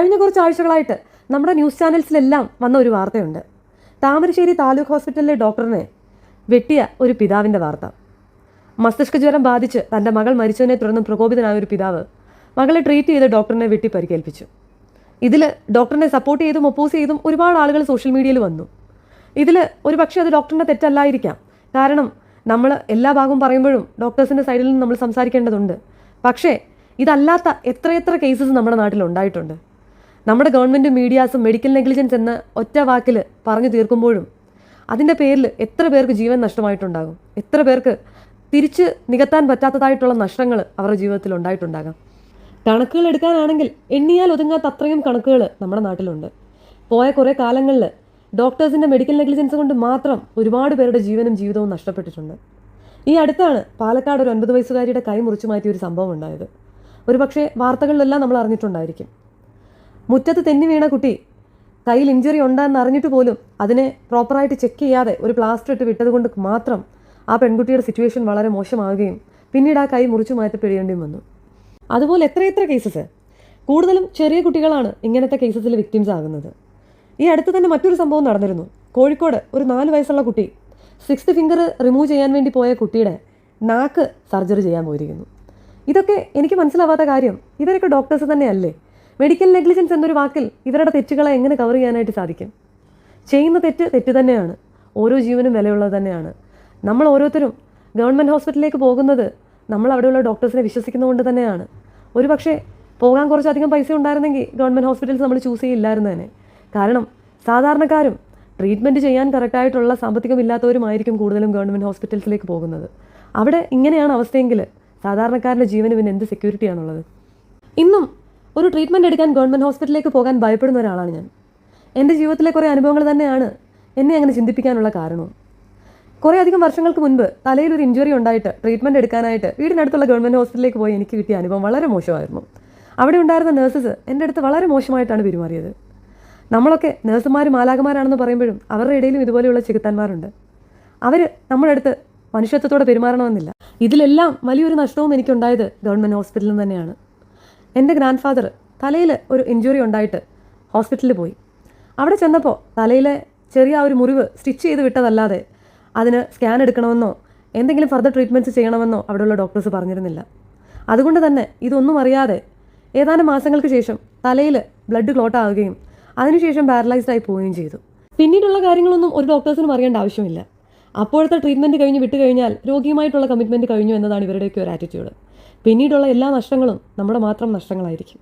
കഴിഞ്ഞ കുറച്ച് ആഴ്ചകളായിട്ട് നമ്മുടെ ന്യൂസ് ചാനൽസിലെല്ലാം വന്ന ഒരു വാർത്തയുണ്ട്. താമരശ്ശേരി താലൂക്ക് ഹോസ്പിറ്റലിലെ ഡോക്ടറിനെ വെട്ടിയ ഒരു പിതാവിൻ്റെ വാർത്ത. മസ്തിഷ്ക ജ്വരം ബാധിച്ച് തൻ്റെ മകൾ മരിച്ചതിനെ തുടർന്ന് പ്രകോപിതനായ ഒരു പിതാവ് മകളെ ട്രീറ്റ് ചെയ്ത് ഡോക്ടറിനെ വെട്ടി പരിക്കേൽപ്പിച്ചു. ഇതിൽ ഡോക്ടറിനെ സപ്പോർട്ട് ചെയ്തും ഒപ്പോസ് ചെയ്തും ഒരുപാട് ആളുകൾ സോഷ്യൽ മീഡിയയിൽ വന്നു. ഇതിൽ ഒരു പക്ഷേ അത് ഡോക്ടറിൻ്റെ തെറ്റല്ലായിരിക്കാം. കാരണം നമ്മൾ എല്ലാ ഭാഗവും പറയുമ്പോഴും ഡോക്ടേഴ്സിൻ്റെ സൈഡിൽ നിന്ന് നമ്മൾ സംസാരിക്കേണ്ടതുണ്ട്. പക്ഷേ ഇതല്ലാത്ത എത്രയെത്ര കേസസ് നമ്മുടെ നാട്ടിൽ ഉണ്ടായിട്ടുണ്ട്. നമ്മുടെ ഗവൺമെൻറ് മീഡിയാസും മെഡിക്കൽ നെഗ്ലിജൻസ് എന്ന ഒറ്റ വാക്കിൽ പറഞ്ഞു തീർക്കുമ്പോഴും അതിൻ്റെ പേരിൽ എത്ര പേർക്ക് ജീവൻ നഷ്ടമായിട്ടുണ്ടാകും, എത്ര പേർക്ക് തിരിച്ച് നികത്താൻ പറ്റാത്തതായിട്ടുള്ള നഷ്ടങ്ങൾ അവരുടെ ജീവിതത്തിൽ ഉണ്ടായിട്ടുണ്ടാകാം. കണക്കുകൾ എടുക്കാനാണെങ്കിൽ എണ്ണിയാൽ ഒതുങ്ങാത്ത അത്രയും കണക്കുകൾ നമ്മുടെ നാട്ടിലുണ്ട്. പോയ കുറേ കാലങ്ങളിൽ ഡോക്ടേഴ്സിൻ്റെ മെഡിക്കൽ നെഗ്ലിജൻസ് കൊണ്ട് മാത്രം ഒരുപാട് പേരുടെ ജീവനും ജീവിതവും നഷ്ടപ്പെട്ടിട്ടുണ്ട്. ഈ അടുത്താണ് പാലക്കാട് ഒരു 9 വയസ്സുകാരിയുടെ കൈ മുറിച്ചു മാറ്റിയ ഒരു സംഭവം ഉണ്ടായത്. ഒരു പക്ഷേ വാർത്തകളിലെല്ലാം നമ്മൾ അറിഞ്ഞിട്ടുണ്ടായിരിക്കും. മുറ്റത്ത് തെന്നി വീണ കുട്ടി കയ്യിൽ ഇഞ്ചുറി ഉണ്ടെന്ന് അറിഞ്ഞിട്ട് പോലും അതിനെ പ്രോപ്പറായിട്ട് ചെക്ക് ചെയ്യാതെ ഒരു പ്ലാസ്റ്റർ ഇട്ട് വിട്ടത് കൊണ്ട് മാത്രം ആ പെൺകുട്ടിയുടെ സിറ്റുവേഷൻ വളരെ മോശമാവുകയും പിന്നീട് ആ കൈ മുറിച്ചു മാറ്റപ്പെടേണ്ടിയും വന്നു. അതുപോലെ എത്രയെത്ര കേസസ്, കൂടുതലും ചെറിയ കുട്ടികളാണ് ഇങ്ങനത്തെ കേസസിൽ വിക്ടിംസ് ആകുന്നത്. ഈ അടുത്ത് തന്നെ മറ്റൊരു സംഭവം നടന്നിരുന്നു. കോഴിക്കോട് ഒരു 4 വയസ്സുള്ള കുട്ടി 6th ഫിംഗർ റിമൂവ് ചെയ്യാൻ വേണ്ടി പോയ കുട്ടിയുടെ നാക്ക് സർജറി ചെയ്യാൻ പോയിരിക്കുന്നു. ഇതൊക്കെ എനിക്ക് മനസ്സിലാവാത്ത കാര്യം, ഇവരൊക്കെ ഡോക്ടേഴ്സ് തന്നെയല്ലേ? മെഡിക്കൽ നെഗ്ലിജൻസ് എന്നൊരു വാക്കിൽ ഇവരുടെ തെറ്റുകളെ എങ്ങനെ കവർ ചെയ്യാനായിട്ട് സാധിക്കും? ചെയ്യുന്ന തെറ്റ് തന്നെയാണ്. ഓരോ ജീവനും വിലയുള്ളത് തന്നെയാണ്. നമ്മൾ ഓരോരുത്തരും ഗവൺമെൻറ് ഹോസ്പിറ്റലിലേക്ക് പോകുന്നത് നമ്മൾ അവിടെയുള്ള ഡോക്ടേഴ്സിനെ വിശ്വസിക്കുന്നതുകൊണ്ട് തന്നെയാണ്. ഒരു പക്ഷേ പോകാൻ കുറച്ചധികം പൈസ ഉണ്ടായിരുന്നെങ്കിൽ ഗവൺമെൻറ് ഹോസ്പിറ്റൽസ് നമ്മൾ ചൂസ് ചെയ്യില്ലായിരുന്നു തന്നെ. കാരണം സാധാരണക്കാരും ട്രീറ്റ്മെൻറ്റ് ചെയ്യാൻ കറക്റ്റായിട്ടുള്ള സാമ്പത്തികമില്ലാത്തവരുമായിരിക്കും കൂടുതലും ഗവൺമെൻറ് ഹോസ്പിറ്റൽസിലേക്ക് പോകുന്നത്. അവിടെ ഇങ്ങനെയാണ് അവസ്ഥയെങ്കിൽ സാധാരണക്കാരുടെ ജീവന് പിന്നെ എന്ത് സെക്യൂരിറ്റിയാണുള്ളത്? ഇന്നും ഒരു ട്രീറ്റ്മെൻറ്റ് എടുക്കാൻ ഗവൺമെൻറ് ഹോസ്പിറ്റലിലേക്ക് പോകാൻ ഭയപ്പെടുന്ന ഒരാളാണ് ഞാൻ. എൻ്റെ ജീവിതത്തിലെ കുറേ അനുഭവങ്ങൾ തന്നെയാണ് എന്നെ അങ്ങനെ ചിന്തിപ്പിക്കാനുള്ള കാരണവും. കുറേ അധികം വർഷങ്ങൾക്ക് മുൻപ് തലയിലൊരു ഇഞ്ചുറി ഉണ്ടായിട്ട് ട്രീറ്റ്മെൻറ്റ് എടുക്കാനായിട്ട് വീടിനടുത്തുള്ള ഗവൺമെൻറ് ഹോസ്പിറ്റലിലേക്ക് പോയി എനിക്ക് കിട്ടിയ അനുഭവം വളരെ മോശമായിരുന്നു. അവിടെ ഉണ്ടായിരുന്ന നഴ്സസ് എൻ്റെ അടുത്ത് വളരെ മോശമായിട്ടാണ് പെരുമാറിയത്. നമ്മളൊക്കെ നഴ്സുമാരും മാലാഖമാരാണെന്ന് പറയുമ്പോഴും അവരുടെ ഇടയിലും ഇതുപോലെയുള്ള ചെകുത്താന്മാരുണ്ട്. അവർ നമ്മുടെ അടുത്ത് മനുഷ്യത്വത്തോടെ പെരുമാറണമെന്നില്ല. ഇതിലെല്ലാം വലിയൊരു നഷ്ടവും എനിക്കുണ്ടായത് ഗവൺമെൻറ് ഹോസ്പിറ്റലിൽ തന്നെയാണ്. എൻ്റെ ഗ്രാൻഡ് ഫാദർ തലയിൽ ഒരു ഇഞ്ചുറി ഉണ്ടായിട്ട് ഹോസ്പിറ്റലിൽ പോയി. അവിടെ ചെന്നപ്പോൾ തലയിലെ ചെറിയ ഒരു മുറിവ് സ്റ്റിച്ച് ചെയ്ത് വിട്ടതല്ലാതെ അതിന് സ്കാൻ എടുക്കണമെന്നോ എന്തെങ്കിലും ഫർദർ ട്രീറ്റ്മെൻറ്റ്സ് ചെയ്യണമെന്നോ അവിടെയുള്ള ഡോക്ടേഴ്സ് പറഞ്ഞിരുന്നില്ല. അതുകൊണ്ട് തന്നെ ഇതൊന്നും അറിയാതെ ഏതാനും മാസങ്ങൾക്ക് ശേഷം തലയിൽ ബ്ലഡ് ക്ലോട്ട് ആവുകയും അതിനുശേഷം പാരലൈസ്ഡ് ആയി പോവുകയും ചെയ്തു. പിന്നീടുള്ള കാര്യങ്ങളൊന്നും ഒരു ഡോക്ടേഴ്സിനും അറിയേണ്ട ആവശ്യമില്ല. അപ്പോഴത്തെ ട്രീറ്റ്മെൻറ്റ് കഴിഞ്ഞ് വിട്ട് കഴിഞ്ഞാൽ രോഗിയുമായിട്ടുള്ള കമ്മിറ്റ്മെൻറ്റ് കഴിഞ്ഞു എന്നതാണ് ഇവരുടെയൊക്കെ ഒരു ആറ്റിറ്റ്യൂഡ്. പിന്നീടുള്ള എല്ലാ നഷ്ടങ്ങളും നമ്മുടെ മാത്രം നഷ്ടങ്ങളായിരിക്കും.